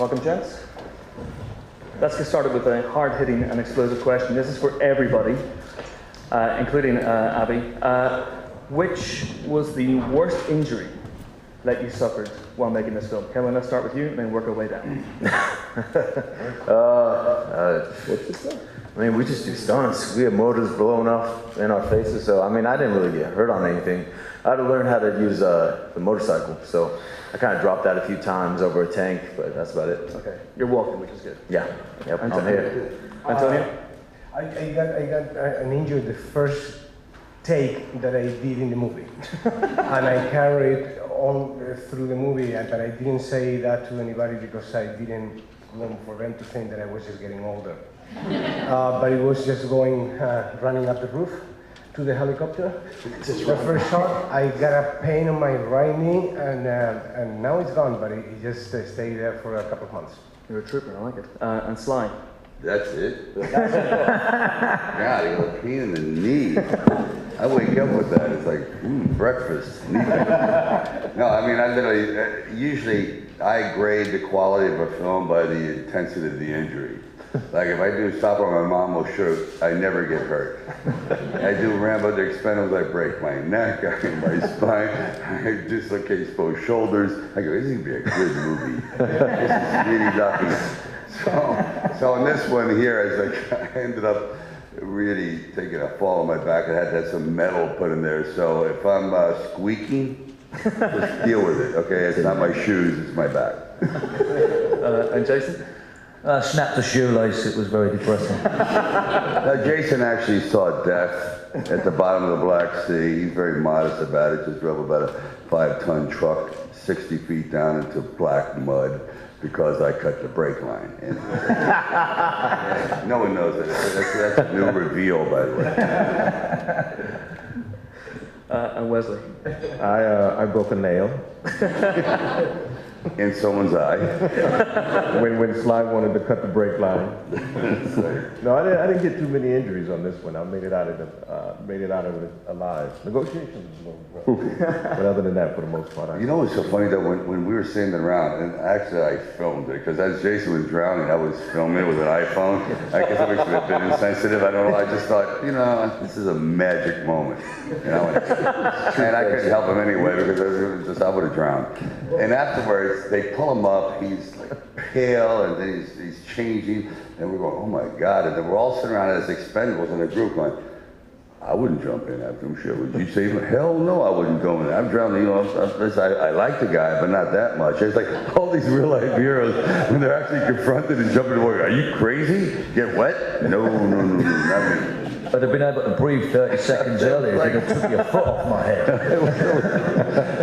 Welcome, gents. Let's get started with a hard-hitting and explosive question. This is for everybody, including Abby. Which was the worst injury that you suffered while making this film? Kellan, let's start with you and then work our way down. What's this stuff? I mean, we just do stunts. We have motors blowing off in our faces, so I mean, I didn't really get hurt on anything. I had to learn how to use the motorcycle, so I kind of dropped that a few times over a tank, but that's about it. Okay, you're walking, which is good. Yeah, yep, I'm here. Antonio? I got an injury the first take that I did in the movie. And I carried on through the movie, but I didn't say that to anybody because I didn't want for them to think that I was just getting older. But it was just running up the roof to the helicopter. The first shot, I got a pain on my right knee, and now it's gone, but it just stayed there for a couple of months. You're a trooper, I like it. And Sly? That's it? God, you got a pain in the knee. I wake up with that. It's like, breakfast. No, I mean, I literally, usually I grade the quality of a film by the intensity of the injury. Like if I do Stop or My Mom Will Shoot, I never get hurt. I do Rambo the Expendables, I break my neck, I hit my spine, I dislocate both shoulders. I go, this is gonna be a good movie. This is really lucky. So in this one here, I ended up really taking a fall on my back. I had to have some metal put in there. So if I'm squeaking, just deal with it, okay? It's not my shoes, it's my back. And Jason? Snapped a shoelace, it was very depressing. Now, Jason actually saw death at the bottom of the Black Sea. He's very modest about it. Just drove about a 5-ton truck 60 feet down into black mud because I cut the brake line. And no one knows it. That's a new reveal, by the way. And Wesley? I broke a nail. In someone's eye. when Sly wanted to cut the brake line. No, I didn't get too many injuries on this one. I made it out of it alive. Negotiations was a little rough. But other than that, for the most part, You know what's so funny, though, when we were standing around, and actually I filmed it, because as Jason was drowning, I was filming it with an iPhone. I guess I was a bit insensitive, I don't know. I just thought, this is a magic moment. And I couldn't help him anyway, because I would have drowned. And afterwards, they pull him up, he's like pale, and then he's changing, and we're going, oh my God, and then we're all sitting around as Expendables in a group going, I wouldn't jump in after him, sure. Would you save him? Hell no, I wouldn't go in. I'm drowning, I like the guy, but not that much. It's like all these real life heroes, when they're actually confronted and jump in the water, are you crazy? Get wet? No, not me. I'd have been able to breathe 30 seconds earlier if you'd have took your foot off my head.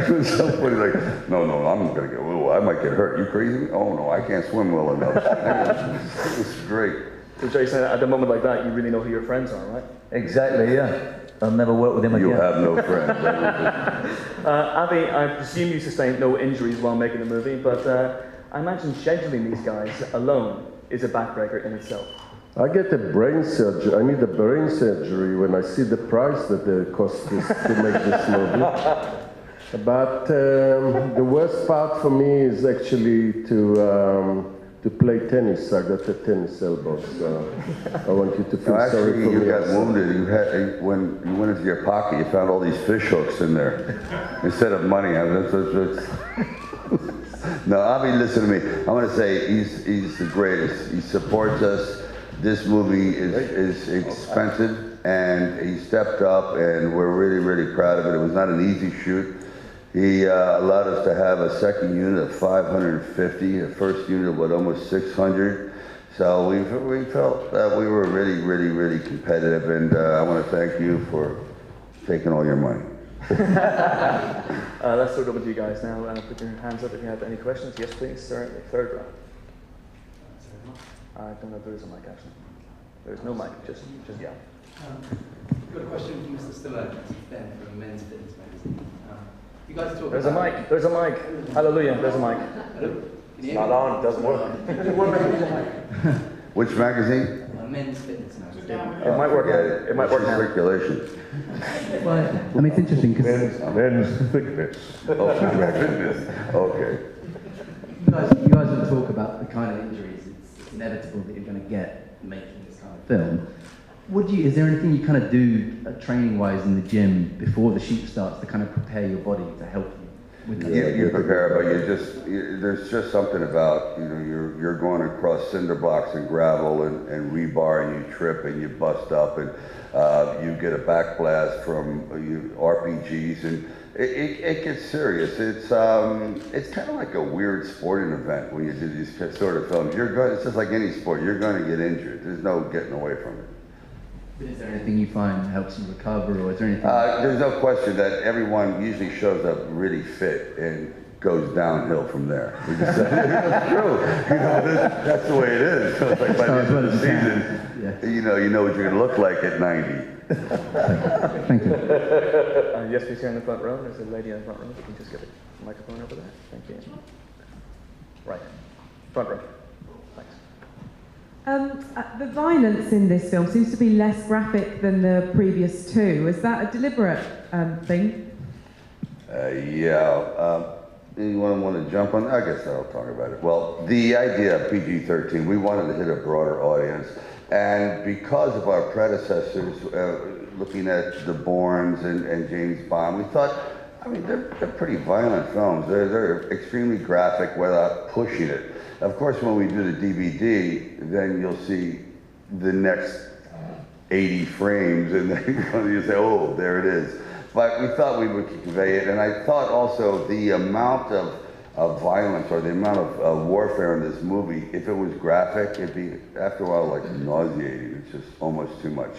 It was so funny, like, no, I'm gonna get, I might get hurt. You crazy? Oh no, I can't swim well enough. It was great. So Jason, at a moment like that, you really know who your friends are, right? Exactly, yeah. I'll never work with him again. You have no friends. Abby, I presume you sustained no injuries while making the movie, but I imagine scheduling these guys alone is a backbreaker in itself. I get the brain surgery. I need the brain surgery when I see the price that it costs to make this movie. But the worst part for me is actually to play tennis. I got a tennis elbow, so I want you to feel sorry for me. You got wounded. When you went into your pocket, you found all these fish hooks in there instead of money. No, Avi, listen to me. I want to say he's the greatest. He supports us. This movie is expensive, and he stepped up, and we're really, really proud of it. It was not an easy shoot. He allowed us to have a second unit of 550, a first unit of almost 600. So we felt that we were really, really, really competitive, and I want to thank you for taking all your money. Let's start over to you guys now. Put your hands up if you have any questions. Yes, please, sir. The third row. I don't know if there is a mic, actually. There's no mic, just yell. Got a question from Mr. Stallone, Ben from Men's Fitness magazine. You guys talk There's a mic, there's a mic. Hallelujah, there's a mic. Hello? It's not on, it doesn't work. Which magazine? Men's Fitness magazine. It might work. It might work now. Circulation. Well, I mean, it's interesting because Men's fitness. Oh, fitness. Okay. you guys will talk about the kind of injuries it's inevitable that you're going to get making this kind of film. Is there anything you kind of do training-wise in the gym before the shoot starts to kind of prepare your body to help you with that? You prepare, but there's just something about, you're going across cinder blocks and gravel and rebar, and you trip and you bust up, and you get a backblast from RPGs, and it gets serious. It's kind of like a weird sporting event when you do these sort of films. It's just like any sport. You're going to get injured. There's no getting away from it. Is there anything you find helps you recover, or is there anything? There's no question that everyone usually shows up really fit and goes downhill from there. It's true. That's the way it is. So it's like by the end of the season, you know what you're going to look like at 90. Thank you. Yes, please, here in the front row. There's a lady in the front row. You can just get the microphone over there. Thank you. Right. Front row. Thanks. The violence in this film seems to be less graphic than the previous two. Is that a deliberate thing? Anyone want to jump on that? I guess I'll talk about it. Well, the idea of PG-13, we wanted to hit a broader audience. And because of our predecessors, looking at the Bournes and James Bond, we thought, they're pretty violent films. They're extremely graphic without pushing it. Of course, when we do the DVD, then you'll see the next 80 frames, and then you say, oh, there it is. But we thought we would convey it, and I thought also the amount of violence or the amount of warfare in this movie, if it was graphic, it'd be, after a while, like nauseating. It's just almost too much.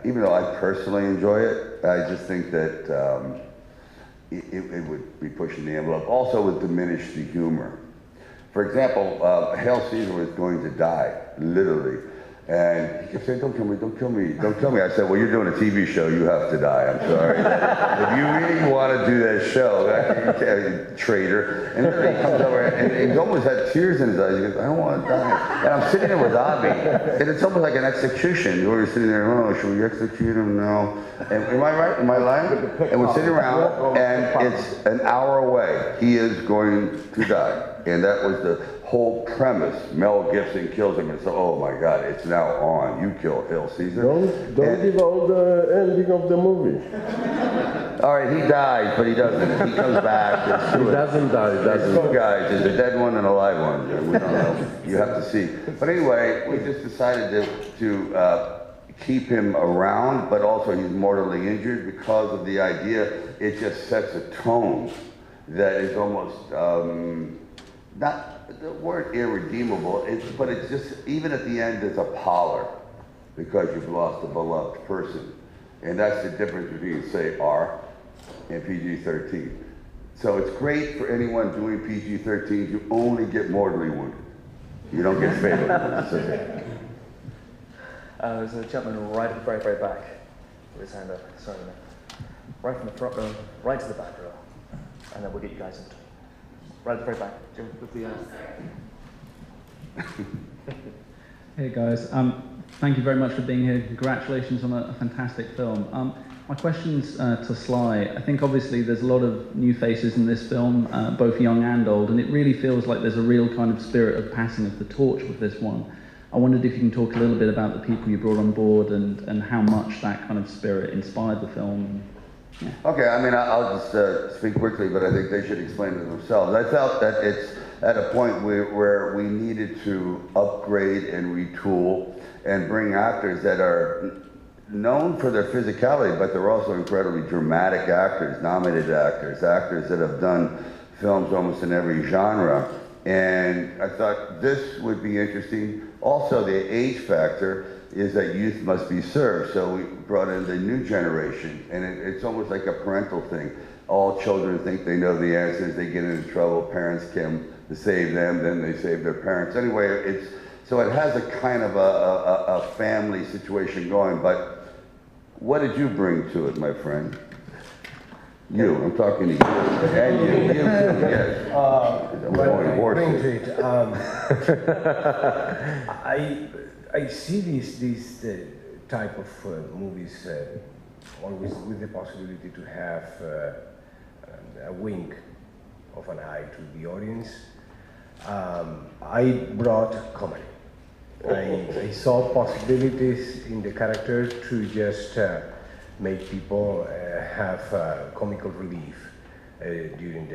Even though I personally enjoy it, I just think that it would be pushing the envelope. Also, it would diminish the humor. For example, Hail Caesar was going to die, literally. And he kept saying, don't kill me, don't kill me, don't kill me. I said, well, you're doing a TV show, you have to die, I'm sorry. If you really want to do that show, traitor. And then he comes over, and he almost had tears in his eyes. He goes, I don't want to die. And I'm sitting there with Avi, and it's almost like an execution. Where you're sitting there, oh, should we execute him? No. And am I right? Am I lying? And we're sitting around, and it's an hour away. He is going to die. And that was the whole premise. Mel Gibson kills him, and so, oh my God, it's now on. You kill Hail Caesar. Don't give all the ending of the movie. All right, he dies, but he doesn't. He comes back. He doesn't die. There's two guys. There's a dead one and a live one. We don't know. You have to see. But anyway, we just decided to keep him around, but also he's mortally injured because of the idea. It just sets a tone that is almost not the word irredeemable, but it's just, even at the end, there's a pallor because you've lost a beloved person. And that's the difference between, say, R and PG-13. So it's great for anyone doing PG-13. You only get mortally wounded. You don't get fatally wounded. There's a gentleman right at the very, very back with his hand up. Sorry, right from the front row, right to the back row. And then we'll get you guys in between. Right at the very back. Jim, with the Hey guys, thank you very much for being here. Congratulations on a fantastic film. My question's to Sly. I think obviously there's a lot of new faces in this film, both young and old, and it really feels like there's a real kind of spirit of passing of the torch with this one. I wondered if you can talk a little bit about the people you brought on board and how much that kind of spirit inspired the film. Yeah. Okay, I'll just speak quickly, but I think they should explain it themselves. I felt that it's at a point where we needed to upgrade and retool and bring actors that are known for their physicality, but they're also incredibly dramatic actors, nominated actors, actors that have done films almost in every genre. And I thought this would be interesting. Also, the age factor is that youth must be served. So we brought in the new generation, and it's almost like a parental thing. All children think they know the answers, they get into trouble, parents come to save them, then they save their parents. Anyway, so it has a kind of a family situation going, but what did you bring to it, my friend? You, I'm talking to you. And you too, yes. What I bring to it, I see these type of movies always with the possibility to have a wink of an eye to the audience. I brought comedy. I saw possibilities in the character to just make people have comical relief during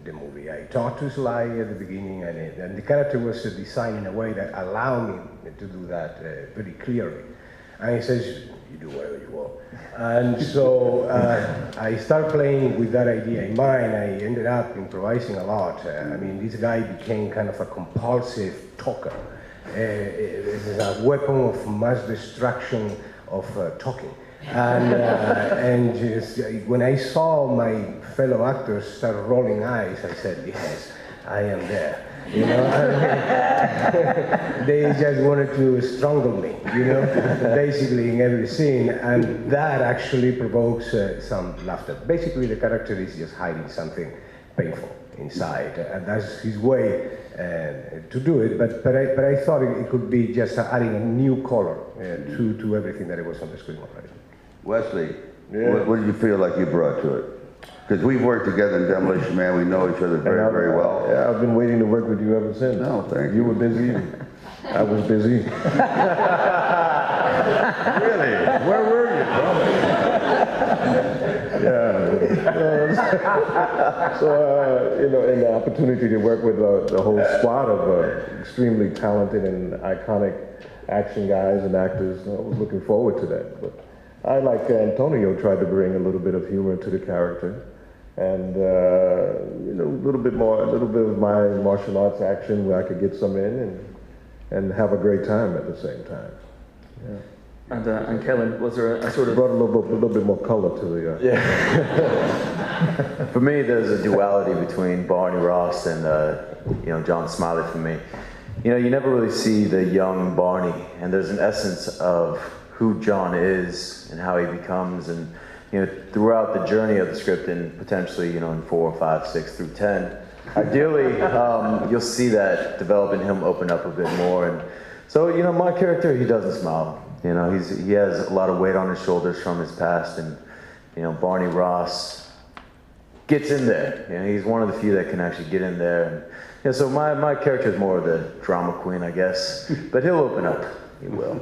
the movie. I talked to Sly at the beginning, and the character was designed in a way that allowed me to do that very clearly. And he says, you do whatever you want. And so I started playing with that idea in mind. I ended up improvising a lot. I mean, this guy became kind of a compulsive talker. It's a weapon of mass destruction of talking. And just, when I saw my fellow actors start rolling eyes, I said, yes, I am there. You know, they just wanted to strangle me, you know, basically in every scene, and that actually provokes some laughter. Basically, the character is just hiding something painful inside, and that's his way to do it. But I thought it could be just adding a new color to everything that was on the screen already. Wesley, what do you feel like you brought to it? Because we've worked together in Demolition Man, we know each other very, very well. Yeah, I've been waiting to work with you ever since. No, thank you. You were busy. I was busy. Really? Where were you? Yeah. So, you know, and the opportunity to work with the whole squad of extremely talented and iconic action guys and actors, I was looking forward to that. But I, like Antonio, tried to bring a little bit of humor to the character. And you know, a little bit of my martial arts action where I could get some in and have a great time at the same time. Yeah. And Kellan, was there a sort of brought a little bit more color to the For me, there's a duality between Barney Ross and you know, John Smiley. For me, you know, you never really see the young Barney, and there's an essence of who John is and how he becomes, and you know, throughout the journey of the script, and potentially, you know, in 4, 5, 6 through 10, ideally, you'll see that developing him open up a bit more. And so, you know, my character, he doesn't smile. You know, he has a lot of weight on his shoulders from his past, and you know, Barney Ross gets in there. You know, he's one of the few that can actually get in there. And, you know, so my character is more of the drama queen, I guess, but he'll open up. He will.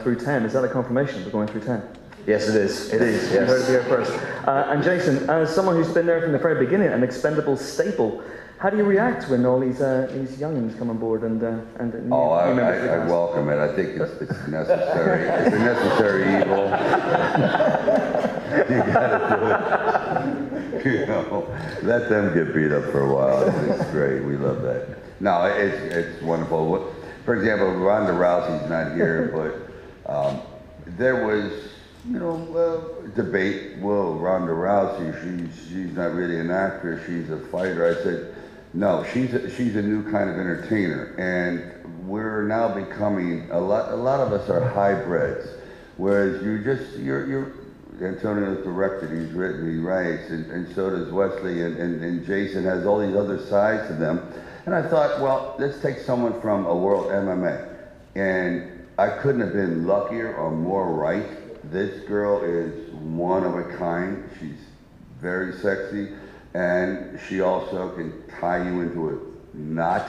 Through 10, is that a confirmation? We're going through 10. Yes, it is. It is. Yes. You heard it here first. And Jason, as someone who's been there from the very beginning, an Expendables staple, how do you react when all these youngins come on board and new I members? I welcome it. I think it's necessary. It's a necessary evil. You gotta do it. You know, let them get beat up for a while. It's great. We love that. No, it's wonderful. For example, Ronda Rousey's not here, but there was, you know, debate. Well, Ronda Rousey, she's not really an actress. She's a fighter. I said, no, she's a new kind of entertainer, and we're now becoming a lot of us are hybrids, whereas you're Antonio's directed, he's written, he writes, and so does Wesley, and Jason has all these other sides to them. And I thought, well, let's take someone from a world MMA, and I couldn't have been luckier or more right. This girl is one of a kind. She's very sexy, and she also can tie you into a knot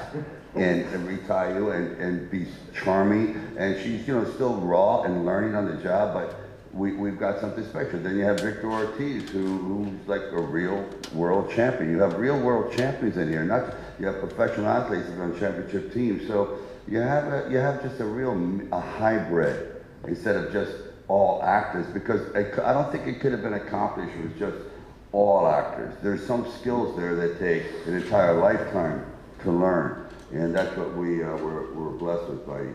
and retie you and be charming. And she's, you know, still raw and learning on the job, but we've got something special. Then you have Victor Ortiz, who's like a real world champion. You have real world champions in here. You have professional athletes on championship teams. So you have just a hybrid instead of just all actors, because I don't think it could have been accomplished with just all actors. There's some skills there that take an entire lifetime to learn, and that's what we're blessed with by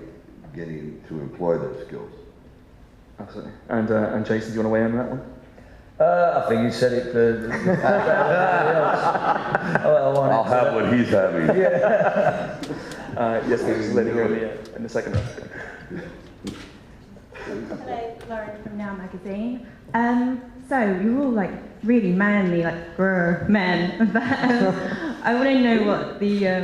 getting to employ those skills. Absolutely. And Jason, do you want to weigh in on that one? I think you said it for I'll have what he's having. Yes, please, lady here in the second row. Hello, Lauren from Now Magazine. So you're all like really manly, like grr men. But I want to know what the girl.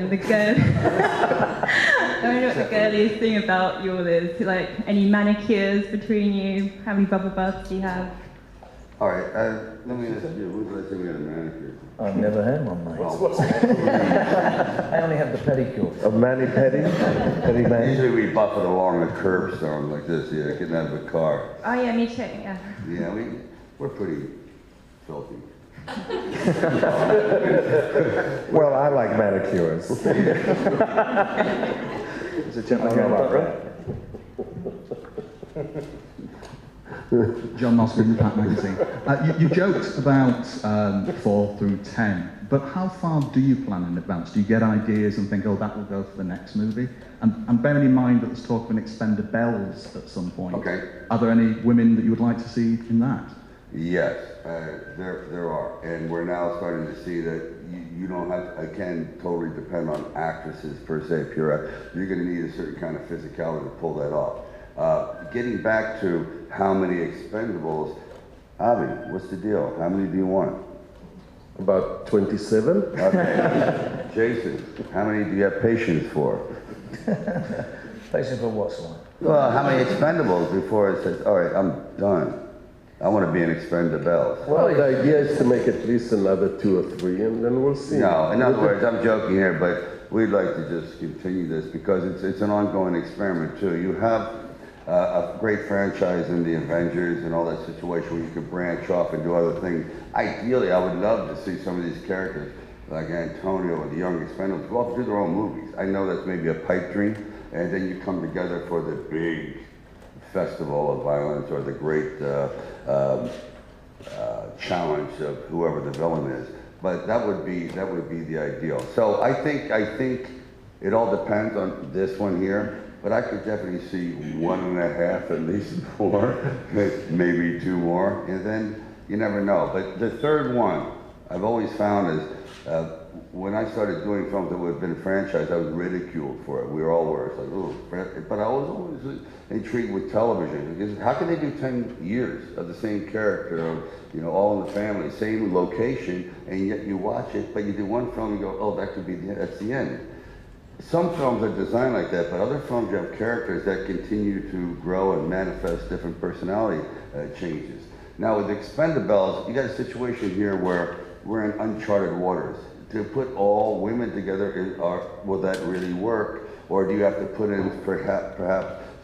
I want to know what the girliest thing about yours is. Like any manicures between you? How many bubble baths do you have? All right, let me ask you, when's the last time you had a manicure? I've never had one, mate. I only have the pedicure. A mani-pedi? Pedi-mani? Usually we buff it along the curbstone like this, yeah, getting out of a car. Oh yeah, me too, yeah. Yeah, we're pretty filthy. Well, I like manicures. There's a gentleman here in the front row. John Moscow, Impact Magazine. You joked about 4 through 10, but how far do you plan in advance? Do you get ideas and think, oh, that will go for the next movie? And bearing in mind that there's talk of an Expendables at some point, Okay. Are there any women that you would like to see in that? Yes, there are, and we're now starting to see that you don't have, again, totally depend on actresses per se, pure. You're going to need a certain kind of physicality to pull that off. Getting back to how many Expendables, Avi, what's the deal? How many do you want? About 27. Okay. Jason, how many do you have patience for? Patience for what, Swan? Well, how many Expendables before it says, all right, I'm done. I want to be an Expendables. Well, the idea is to make at least another 2 or 3, and then we'll see. No, in other words, I'm joking here, but we'd like to just continue this because it's an ongoing experiment too. You have a great franchise in the Avengers and all that situation where you could branch off and do other things. Ideally, I would love to see some of these characters like Antonio or the Young Expendables go off and do their own movies. I know that's maybe a pipe dream, and then you come together for the big festival of violence or the great challenge of whoever the villain is. But that would be the ideal. So I think it all depends on this one here. But I could definitely see 1.5 at least more, maybe 2 more, and then you never know. But the third one, I've always found is when I started doing films that would have been franchised, I was ridiculed for it. We were all worse, like, ooh. But I was always intrigued with television because how can they do 10 years of the same character, all in the family, same location, and yet you watch it, but you do one film and you go, oh, that's the end. Some films are designed like that, but other films you have characters that continue to grow and manifest different personality changes. Now with Expendables, you got a situation here where we're in uncharted waters. To put all women together, will that really work? Or do you have to put in perhaps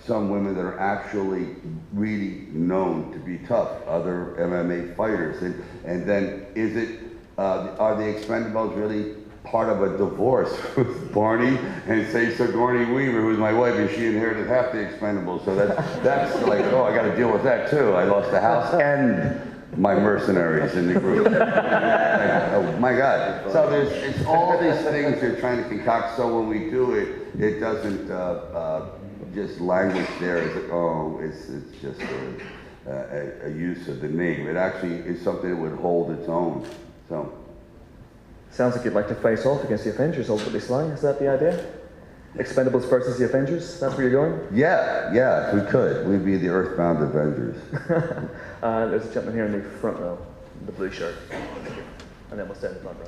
some women that are actually really known to be tough, other MMA fighters? And then is it, are the Expendables really part of a divorce with Barney and say Sigourney Weaver, who's my wife, and she inherited half the Expendables. So that's like, oh, I got to deal with that too. I lost the house and my mercenaries in the group. Oh my God. So it's all these things you're trying to concoct. So when we do it, it doesn't just languish there as it's just a use of the name. It actually is something that would hold its own. So. Sounds like you'd like to face off against the Avengers ultimately, Sly. Is that the idea? Expendables versus the Avengers? That's where you're going? Yeah, if we could. We'd be the Earthbound Avengers. There's a gentleman here in the front row, in the blue shirt. And then we'll stay in the front row.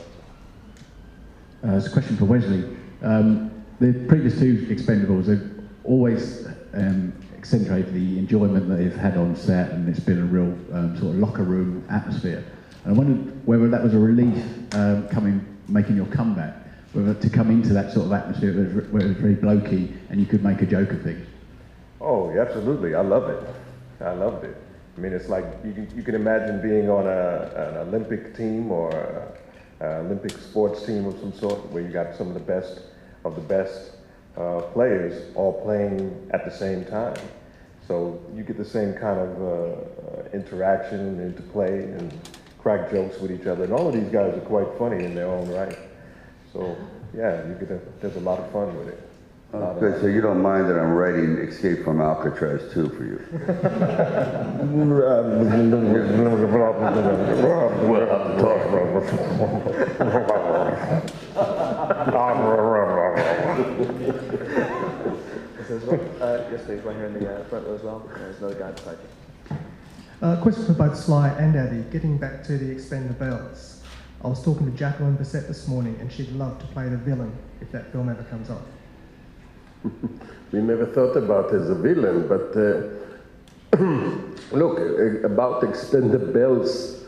There's a question for Wesley. The previous 2 Expendables have always accentuated the enjoyment that they've had on set, and it's been a real sort of locker room atmosphere. And I wondered whether that was a relief making your comeback, whether to come into that sort of atmosphere where it was very blokey and you could make a joke of things. Oh, absolutely. I love it. I loved it. I mean, it's like you can imagine being on an Olympic team or an Olympic sports team of some sort where you got some of the best players all playing at the same time. So you get the same kind of interaction, interplay, and crack jokes with each other. And all of these guys are quite funny in their own right. So yeah, there's a lot of fun with it. Good, so you don't mind that I'm writing Escape from Alcatraz 2 for you? Yes, please, right here in the front row as well. There's another guy beside you. Question for both Sly and Abby. Getting back to the Expendables, I was talking to Jacqueline Bissett this morning, and she'd love to play the villain if that film ever comes on. We never thought about it as a villain, but Look, about Expendables,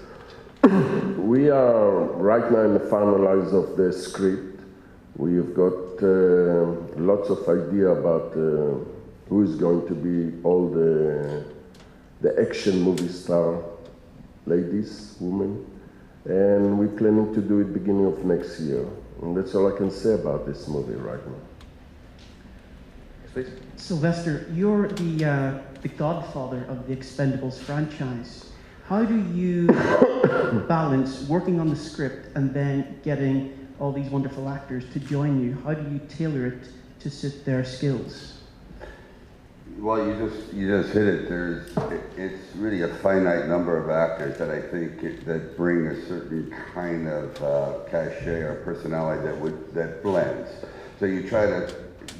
we are right now in the finalize of the script. We've got lots of idea about who is going to be all the action movie star ladies, women, and we're planning to do it beginning of next year. And that's all I can say about this movie right now. Please. Sylvester, you're the godfather of the Expendables franchise. How do you balance working on the script and then getting all these wonderful actors to join you? How do you tailor it to suit their skills? Well, you just hit it. It's really a finite number of actors that I think that bring a certain kind of cachet or personality that blends. So you try to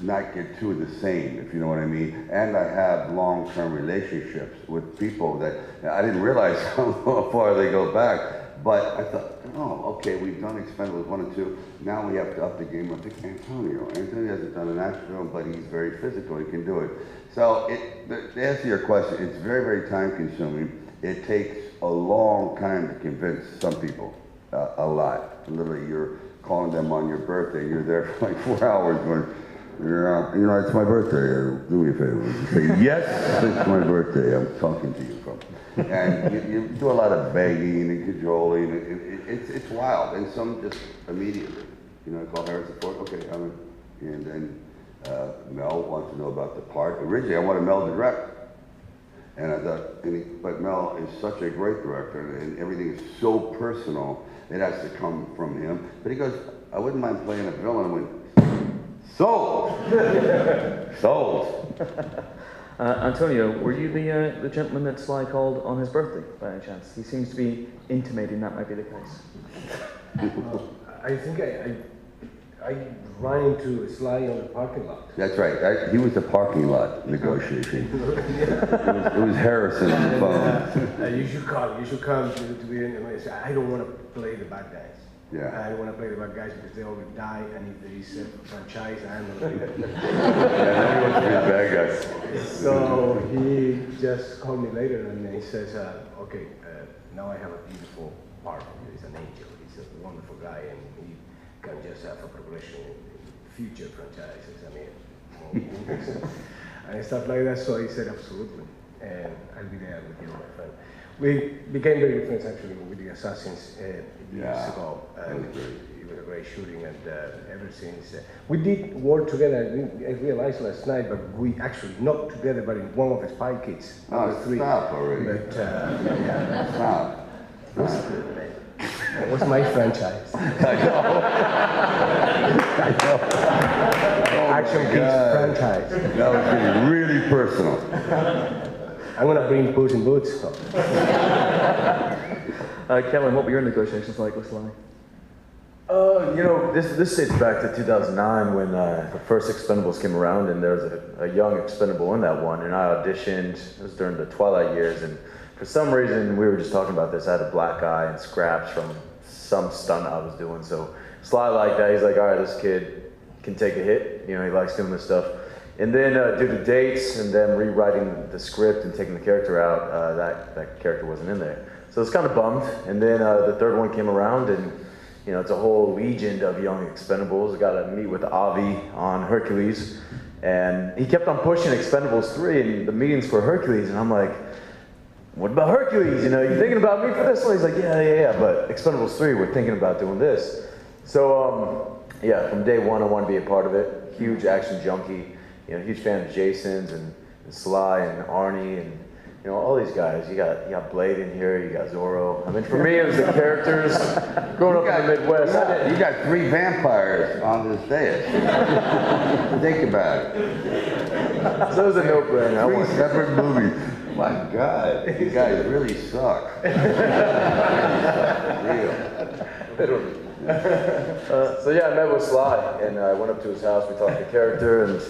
not get two of the same, if you know what I mean. And I have long-term relationships with people that I didn't realize how far they go back. But I thought, oh, okay, we've done Expendables 1 and 2. Now we have to up the game. I think Antonio hasn't done an action film, but he's very physical. He can do it. So to answer your question, it's very, very time-consuming. It takes a long time to convince some people, a lot. Literally, you're calling them on your birthday. You're there for like 4 hours going, it's my birthday. Do me a favor. Say, yes, it's my birthday. I'm talking to you from. And you do a lot of begging and cajoling. It's wild. And some just immediately, I call Harrison Ford. Okay, and then Mel wants to know about the part. Originally, I wanted Mel to direct. And I thought, but Mel is such a great director, and everything is so personal. It has to come from him. But he goes, I wouldn't mind playing a villain. I went, sold! Sold! Antonio, were you the gentleman that Sly called on his birthday, by any chance? He seems to be intimating that might be the case. I think I ran into Sly on the parking lot. That's right. He was the parking lot negotiation. it was Harrison on the phone. You should come to be in. I don't want to play the bad guys. Yeah. I don't want to play the bad guys because they all will die, and if there is a franchise, I'm not going to be Yeah, he wants to be the bad guys. So he just called me later and he says, okay, now I have a beautiful part for you. He's an angel. He's a wonderful guy, and he can just have a progression in future franchises. More movies and stuff like that. So he said, absolutely, and I'll be there with you, my friend. We became very good friends actually with the Assassins years ago, and it was a great shooting. And ever since we did work together. I realized last night, but we actually not together, but in one of the Spy Kids. Stop already. But Stop. It was my franchise. I know. Action Kids franchise. That was getting really personal. I'm gonna bring Puss in Boots. Kellan, what were your negotiations like with Sly? This dates back to 2009 when the first Expendables came around, and there was a young Expendable in that one, and I auditioned. It was during the Twilight years, and for some reason, we were just talking about this, I had a black eye and scraps from some stunt I was doing, so Sly liked that. He's like, all right, this kid can take a hit. He likes doing this stuff. And then due to dates and then rewriting the script and taking the character out, that character wasn't in there. So I was kind of bummed. And then the third one came around, and it's a whole legion of young Expendables. I got to meet with Avi on Hercules, and he kept on pushing Expendables 3 and the meetings for Hercules, and I'm like, what about Hercules? You thinking about me for this one? He's like, yeah, but Expendables 3, we're thinking about doing this. So from day one, I wanted to be a part of it. Huge action junkie. Huge fan of Jason's and Sly and Arnie and all these guys. You got Blade in here. You got Zorro. I mean, for me, it was the characters. Growing up in the Midwest, you got 3 vampires on this dais. Think about it. So it was a no-brainer. 3 separate movies. My God, you guys really suck. Real. I met with Sly, and I went up to his house. We talked the character, and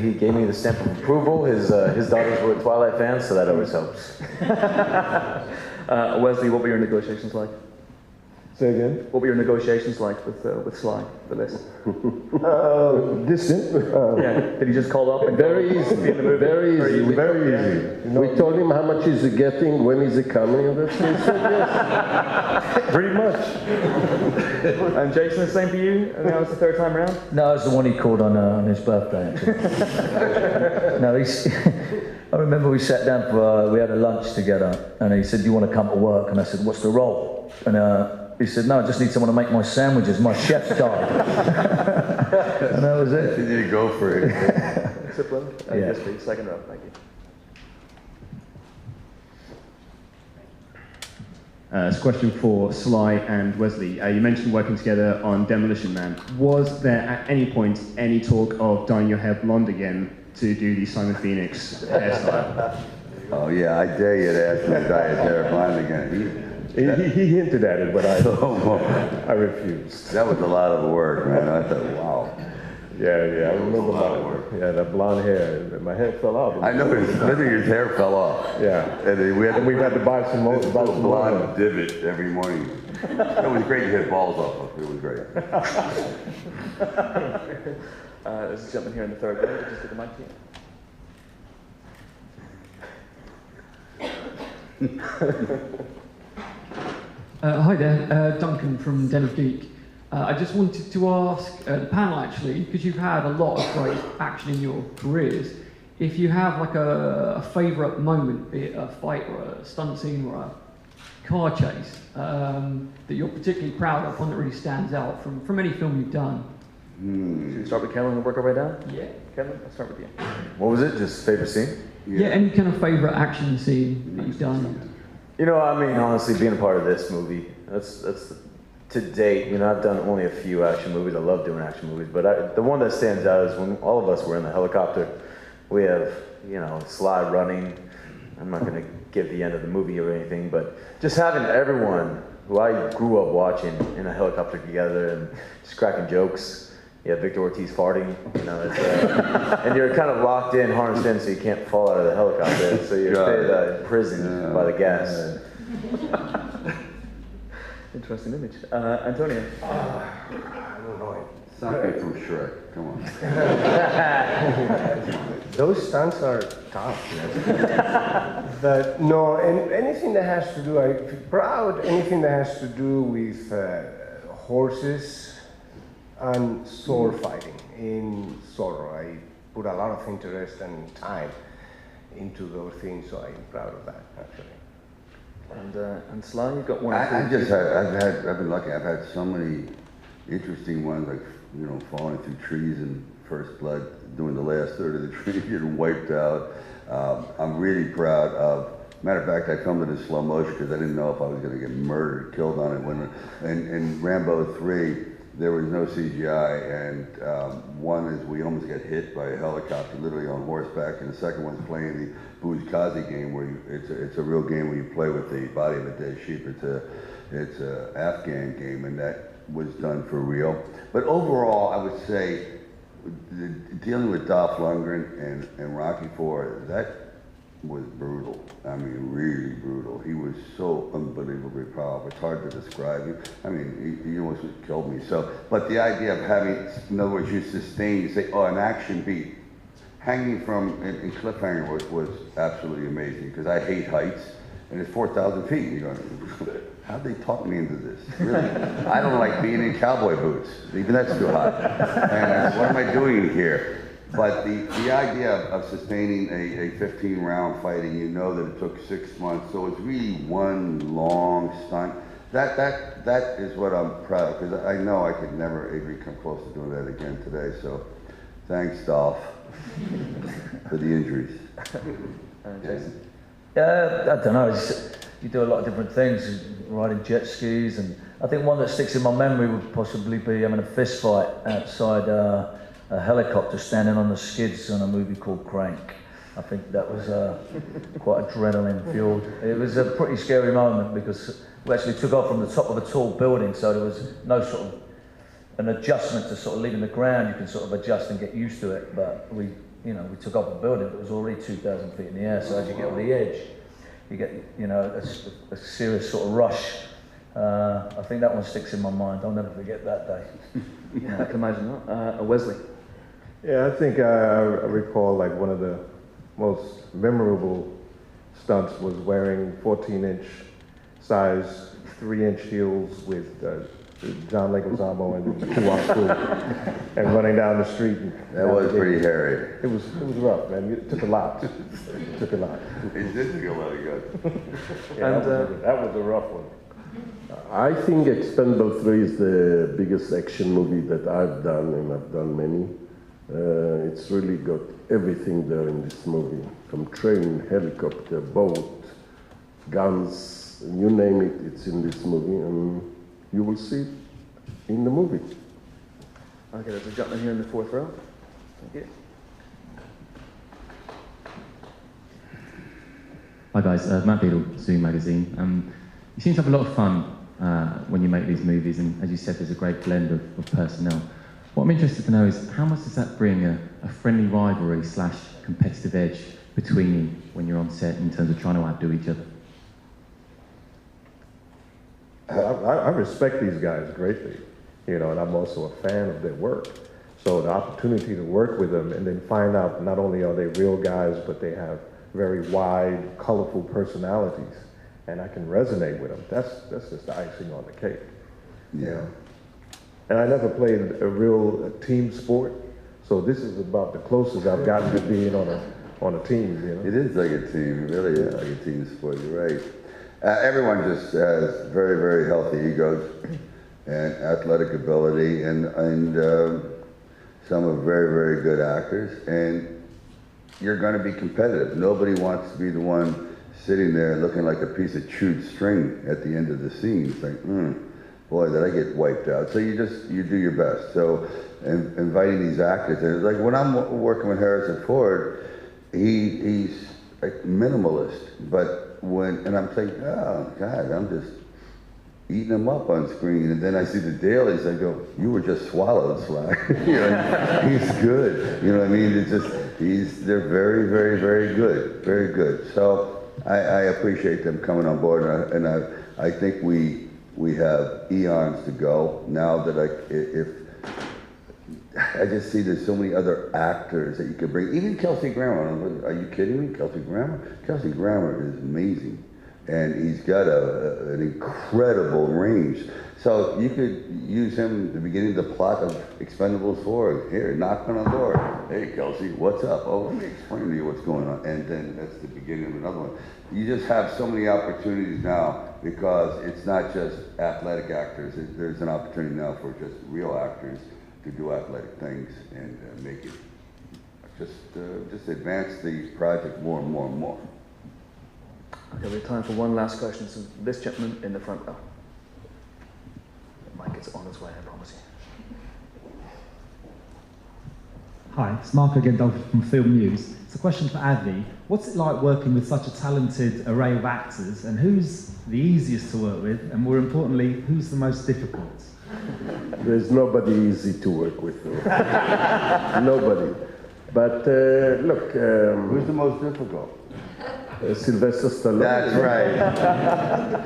he gave me the stamp of approval. His daughters were Twilight fans, so that always helps. Wesley, what were your negotiations like? Say again? What were your negotiations like with Sly for this? Distant. Yeah. Did he just call up and Very go, easy. "Be in the movie"? Very easy. easy. Very easy. You know, we told him how much he's getting, when is he coming, and that's what he said yes. Pretty much. And Jason, the same for you? And now it's the third time around? No, it's the one he called on his birthday, actually. No, I remember we sat down for, we had a lunch together, and he said, "Do you want to come to work?" And I said, "What's the role?" And he said, "No, I just need someone to make my sandwiches. My chef's died." And that was it. You need to go for it. Discipline. Yeah. Yes, please. Second row. Thank you. It's a question for Sly and Wesley. You mentioned working together on Demolition Man. Was there at any point any talk of dyeing your hair blonde again to do the Simon Phoenix hairstyle? Oh yeah, I dare you to ask me to dye his hair blonde again. He hinted at it, but I refused. That was a lot of work, man. I thought, wow. Yeah, I remember that blonde hair. My hair fell off. I noticed. Literally, his hair fell off. Yeah. And we had to buy some more. This little blonde divot every morning. It was great to hit balls off of. It was great. There's a gentleman here in the third row. Just get the mic here. Hi there, Duncan from Den of Geek. I just wanted to ask the panel, actually, because you've had a lot of great action in your careers, if you have like a favourite moment, be it a fight or a stunt scene or a car chase, that you're particularly proud of, one that really stands out from any film you've done. Should we start with Kellan and work our way down? Yeah. Kellan, I'll start with you. What was it? Just favorite scene? Yeah, any kind of favourite action scene that you've done. You know, I mean, honestly, being a part of this movie, that's to date, you know, I've done only a few action movies. I love doing action movies, but the one that stands out is when all of us were in the helicopter. We have, you know, Sly running. I'm not going to give the end of the movie or anything, but just having everyone who I grew up watching in a helicopter together and just cracking jokes. Yeah, Victor Ortiz farting, you know, it's, and you're kind of locked in, harnessed in, so you can't fall out of the helicopter. So you're stayed imprisoned by the gas. Interesting image. Antonio. I don't know. Something from Shrek. Come on. Those stunts are tough. But no, anything that has to do, I'm proud, anything that has to do with horses and sword fighting. In Zorro, I put a lot of interest and time into those things, so I'm proud of that, actually. And Sly, you've got one. I've been lucky. I've had so many interesting ones, like, you know, falling through trees in First Blood, doing the last third of the tree, getting wiped out. I'm really proud of. Matter of fact, I filmed it in slow motion because I didn't know if I was going to get murdered, killed on it. When in Rambo 3, there was no CGI, and one is we almost get hit by a helicopter, literally on horseback, and the second one's playing the Buzkazi game, where it's a real game where you play with the body of a dead sheep. It's a Afghan game, and that was done for real. But overall, I would say dealing with Dolph Lundgren and Rocky IV, that was brutal. I mean, really brutal. He was so unbelievably powerful. It's hard to describe him. I mean, he almost killed me. So, but the idea of having, in other words, you sustain, you say, oh, an action beat, hanging from in cliffhanger was absolutely amazing because I hate heights, and it's 4,000 feet. You go, how'd they talk me into this? Really? I don't like being in cowboy boots. Even that's too hot. And what am I doing here? But the idea of sustaining a 15-round fighting, you know that it took 6 months, so it's really one long stunt. That is what I'm proud of, because I know I could never even come close to doing that again today. So, thanks, Dolph, for the injuries. Jason? I don't know. You do a lot of different things, riding jet skis, and I think one that sticks in my memory would possibly be having a fist fight outside a helicopter standing on the skids on a movie called Crank. I think that was quite adrenaline fueled. It was a pretty scary moment because we actually took off from the top of a tall building, so there was no sort of an adjustment to sort of leaving the ground. You can sort of adjust and get used to it, but we took off a building that was already 2,000 feet in the air, so as you get on the edge, you get, a serious sort of rush I think that one sticks in my mind. I'll never forget that day. Yeah, I can imagine that. Wesley. Yeah, I think I recall like one of the most memorable stunts was wearing 14-inch size 3-inch heels with John Leguizamo and Kuwaku and running down the street. That was pretty hairy. It was rough, man. It took a lot. It took a lot. It did take a lot of guts. Yeah, that was a rough one. I think Expendables 3 is the biggest action movie that I've done, and I've done many. It's really got everything there in this movie, from train, helicopter, boat, guns, you name it, it's in this movie, and you will see it in the movie. Okay, there's a gentleman here in the fourth row. Thank you. Hi guys, Matt Beadle, Zoom Magazine. You seem to have a lot of fun when you make these movies, and as you said, there's a great blend of personnel. What I'm interested to know is how much does that bring a friendly rivalry / competitive edge between you when you're on set in terms of trying to outdo each other? I respect these guys greatly, and I'm also a fan of their work. So the opportunity to work with them and then find out not only are they real guys, but they have very wide, colorful personalities, and I can resonate with them. That's just the icing on the cake. Yeah. And I never played a real team sport, so this is about the closest I've gotten to being on a team. It is like a team. It really is like a team sport. You're right. Everyone just has very, very healthy egos and athletic ability, and some are very, very good actors. And you're going to be competitive. Nobody wants to be the one sitting there looking like a piece of chewed string at the end of the scene. It's like, boy, did I get wiped out. So you do your best. So inviting these actors, and like when I'm working with Harrison Ford, he's like minimalist, but and I'm thinking, oh God, I'm just eating him up on screen, and then I see the dailies, I go, you were just swallowed, Sly. He's good. You know what I mean? It's just they're very, very, very good, very good. So I appreciate them coming on board, and I think we have eons to go now that I just see there's so many other actors that you could bring. Even Kelsey Grammer. Are you kidding me? Kelsey Grammer? Kelsey Grammer is amazing. And he's got an incredible range. So you could use him at the beginning of the plot of Expendables 4. Here, knocking on the door. Hey, Kelsey, what's up? Oh, let me explain to you what's going on. And then that's the beginning of another one. You just have so many opportunities now because it's not just athletic actors. There's an opportunity now for just real actors to do athletic things and make it just advance the project more and more and more. Okay, we have time for one last question. So this gentleman in the front row. The mic is on its way, I promise you. Hi, it's Marco Gendolfi from Film News. It's a question for Avi. What's it like working with such a talented array of actors, and who's the easiest to work with, and more importantly, who's the most difficult? There's nobody easy to work with. Nobody. But look... who's the most difficult? Sylvester Stallone. That's right.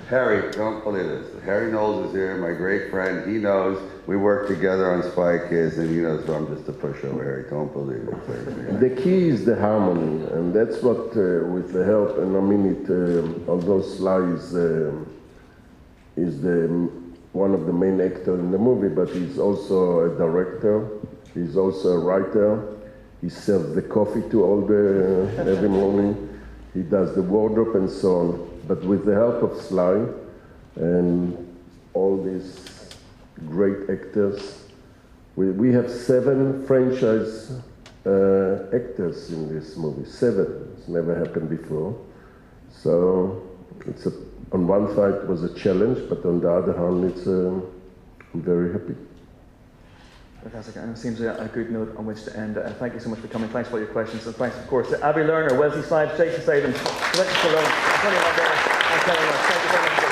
Harry, don't believe this. Harry Knowles is here, my great friend. He knows. We work together on Spy Kids, and he knows I'm just a pushover, Harry. Don't believe it. The key is the harmony, and that's what, with the help, and I mean it, although Sly is one of the main actors in the movie, but he's also a director, he's also a writer, he serves the coffee to all every morning, he does the wardrobe and so on. But with the help of Sly and all these great actors, we have 7 franchise actors in this movie. 7. It's never happened before. So it's on one side it was a challenge, but on the other hand, I'm very happy. Fantastic, and it seems a good note on which to end. Thank you so much for coming. Thanks for all your questions, and thanks, of course, to Avi Lerner, Wesley Snipes, Jason Statham, Sylvester Stallone, Antonio Banderas, and Kellan Lutz. Thank you very much.